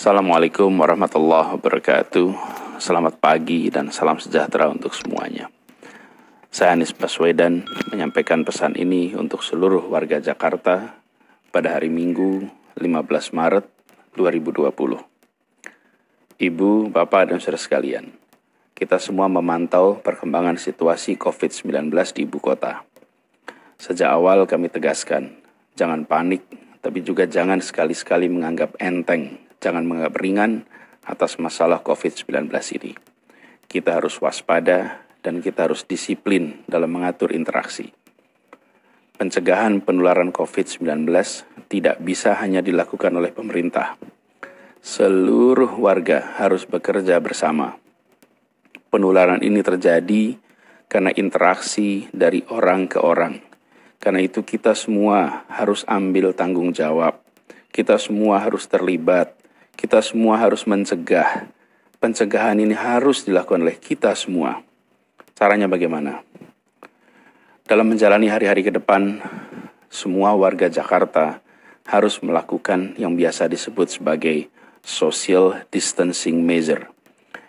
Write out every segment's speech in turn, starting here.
Assalamualaikum warahmatullahi wabarakatuh. Selamat pagi dan salam sejahtera untuk semuanya. Saya Anies Baswedan menyampaikan pesan ini untuk seluruh warga Jakarta pada hari Minggu 15 Maret 2020. Ibu, Bapak, dan saudara sekalian, kita semua memantau perkembangan situasi COVID-19 di ibu kota. Sejak awal kami tegaskan, jangan panik, tapi juga jangan sekali-sekali menganggap enteng, jangan menganggap ringan atas masalah COVID-19 ini. Kita harus waspada dan kita harus disiplin dalam mengatur interaksi. Pencegahan penularan COVID-19 tidak bisa hanya dilakukan oleh pemerintah. Seluruh warga harus bekerja bersama. Penularan ini terjadi karena interaksi dari orang ke orang. Karena itu kita semua harus ambil tanggung jawab. Kita semua harus terlibat. Kita semua harus mencegah. Pencegahan ini harus dilakukan oleh kita semua. Caranya bagaimana? Dalam menjalani hari-hari ke depan, semua warga Jakarta harus melakukan yang biasa disebut sebagai social distancing measure,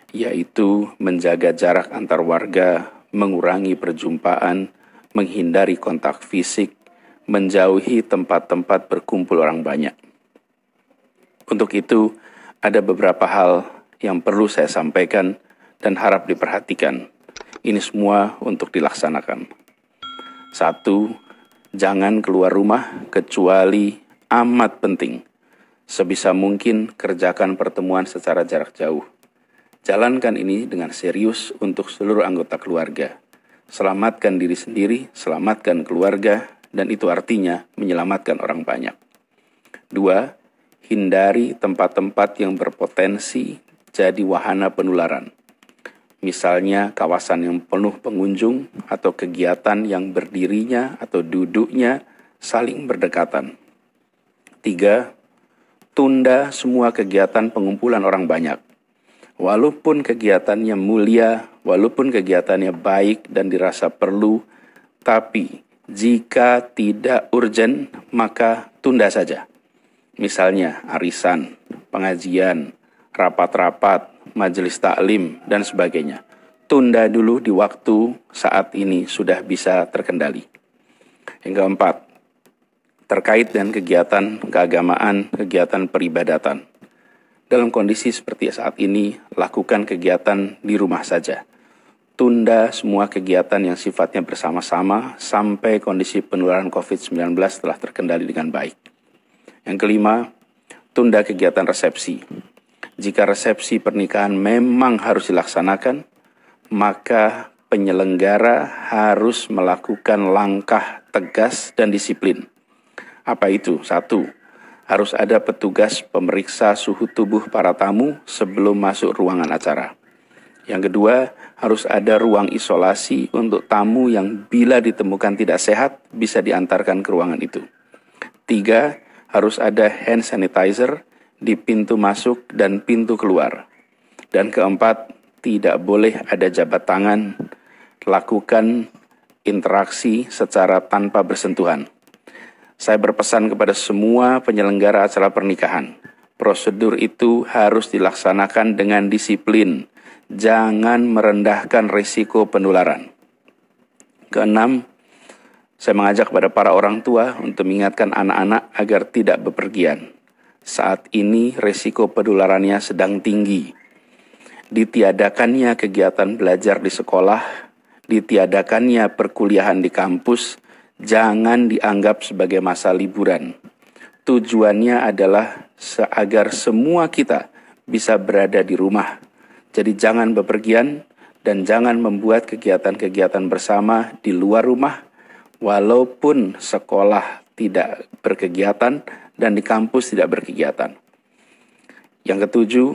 yaitu menjaga jarak antar warga, mengurangi perjumpaan, menghindari kontak fisik, menjauhi tempat-tempat berkumpul orang banyak. Untuk itu, ada beberapa hal yang perlu saya sampaikan dan harap diperhatikan. Ini semua untuk dilaksanakan. 1. Jangan keluar rumah kecuali amat penting. Sebisa mungkin kerjakan pertemuan secara jarak jauh. Jalankan ini dengan serius untuk seluruh anggota keluarga. Selamatkan diri sendiri, selamatkan keluarga, dan itu artinya menyelamatkan orang banyak. 2. Hindari tempat-tempat yang berpotensi jadi wahana penularan. Misalnya kawasan yang penuh pengunjung atau kegiatan yang berdirinya atau duduknya saling berdekatan. 3. Tunda semua kegiatan pengumpulan orang banyak. Walaupun kegiatannya mulia, walaupun kegiatannya baik dan dirasa perlu, tapi jika tidak urgent, maka tunda saja. Misalnya arisan, pengajian, rapat-rapat, majelis taklim, dan sebagainya. Tunda dulu di waktu saat ini sudah bisa terkendali. Yang keempat, terkait dengan kegiatan keagamaan, kegiatan peribadatan. Dalam kondisi seperti saat ini, lakukan kegiatan di rumah saja. Tunda semua kegiatan yang sifatnya bersama-sama sampai kondisi penularan COVID-19 telah terkendali dengan baik. Yang kelima, tunda kegiatan resepsi. Jika resepsi pernikahan memang harus dilaksanakan, maka penyelenggara harus melakukan langkah tegas dan disiplin. Apa itu? 1. Harus ada petugas pemeriksa suhu tubuh para tamu sebelum masuk ruangan acara. Yang kedua, harus ada ruang isolasi untuk tamu yang bila ditemukan tidak sehat bisa diantarkan ke ruangan itu. 3. Harus ada hand sanitizer di pintu masuk dan pintu keluar. Dan keempat, tidak boleh ada jabat tangan, lakukan interaksi secara tanpa bersentuhan. Saya berpesan kepada semua penyelenggara acara pernikahan. Prosedur itu harus dilaksanakan dengan disiplin. Jangan merendahkan risiko penularan. Keenam, saya mengajak kepada para orang tua untuk mengingatkan anak-anak agar tidak bepergian. Saat ini risiko penularannya sedang tinggi. Ditiadakannya kegiatan belajar di sekolah, ditiadakannya perkuliahan di kampus, jangan dianggap sebagai masa liburan. Tujuannya adalah agar semua kita bisa berada di rumah. Jadi jangan bepergian dan jangan membuat kegiatan-kegiatan bersama di luar rumah, walaupun sekolah tidak berkegiatan dan di kampus tidak berkegiatan. Yang ketujuh,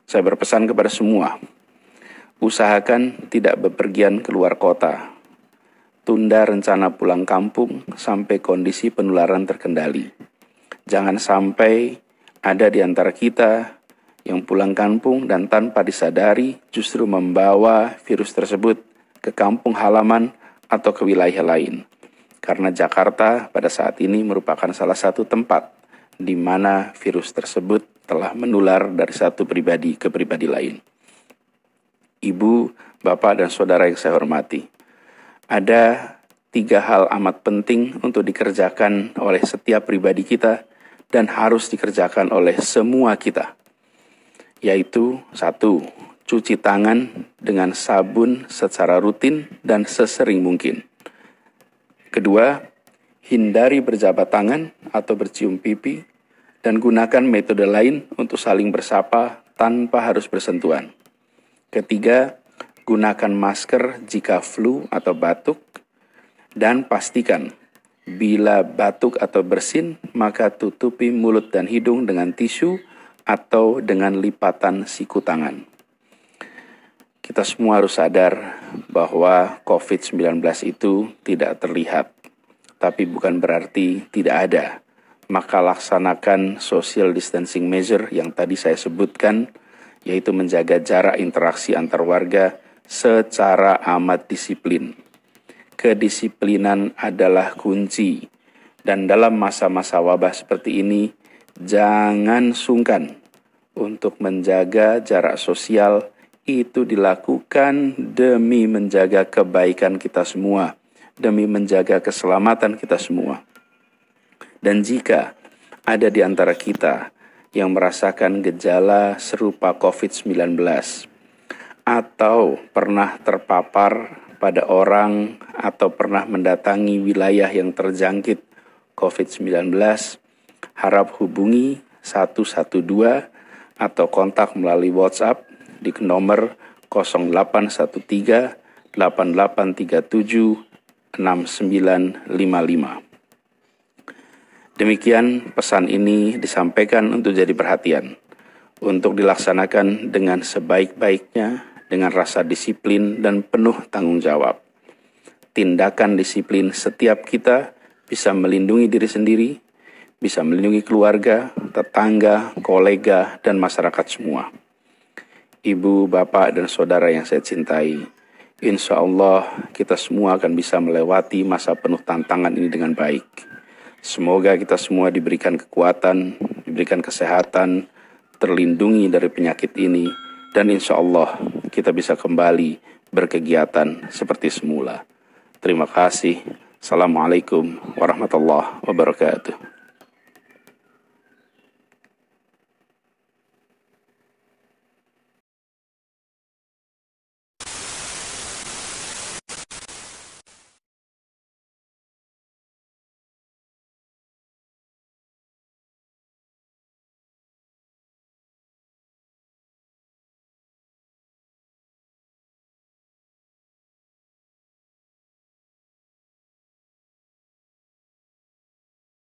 saya berpesan kepada semua, usahakan tidak bepergian keluar kota. Tunda rencana pulang kampung sampai kondisi penularan terkendali. Jangan sampai ada di antara kita yang pulang kampung dan tanpa disadari justru membawa virus tersebut ke kampung halaman atau ke wilayah lain. Karena Jakarta pada saat ini merupakan salah satu tempat di mana virus tersebut telah menular dari satu pribadi ke pribadi lain. Ibu, bapak, dan saudara yang saya hormati, ada 3 hal amat penting untuk dikerjakan oleh setiap pribadi kita dan harus dikerjakan oleh semua kita, yaitu 1. Cuci tangan dengan sabun secara rutin dan sesering mungkin. 2. Hindari berjabat tangan atau bercium pipi dan gunakan metode lain untuk saling bersapa tanpa harus bersentuhan. 3. Gunakan masker jika flu atau batuk, dan pastikan bila batuk atau bersin, maka tutupi mulut dan hidung dengan tisu atau dengan lipatan siku tangan. Kita semua harus sadar bahwa COVID-19 itu tidak terlihat, tapi bukan berarti tidak ada. Maka laksanakan social distancing measure yang tadi saya sebutkan, yaitu menjaga jarak interaksi antar warga secara amat disiplin. Kedisiplinan adalah kunci, dan dalam masa-masa wabah seperti ini, jangan sungkan untuk menjaga jarak sosial. Itu dilakukan demi menjaga kebaikan kita semua, demi menjaga keselamatan kita semua. Dan jika ada di antara kita yang merasakan gejala serupa COVID-19 atau pernah terpapar pada orang atau pernah mendatangi wilayah yang terjangkit COVID-19, harap hubungi 112 atau kontak melalui WhatsApp di nomor 0813 8837 6955. Demikian pesan ini disampaikan untuk jadi perhatian, untuk dilaksanakan dengan sebaik-baiknya, dengan rasa disiplin dan penuh tanggung jawab. Tindakan disiplin setiap kita bisa melindungi diri sendiri, bisa melindungi keluarga, tetangga, kolega, dan masyarakat semua. Ibu, bapak, dan saudara yang saya cintai, insya Allah kita semua akan bisa melewati masa penuh tantangan ini dengan baik. Semoga kita semua diberikan kekuatan, diberikan kesehatan, terlindungi dari penyakit ini, dan insya Allah kita bisa kembali berkegiatan seperti semula. Terima kasih. Assalamualaikum warahmatullahi wabarakatuh.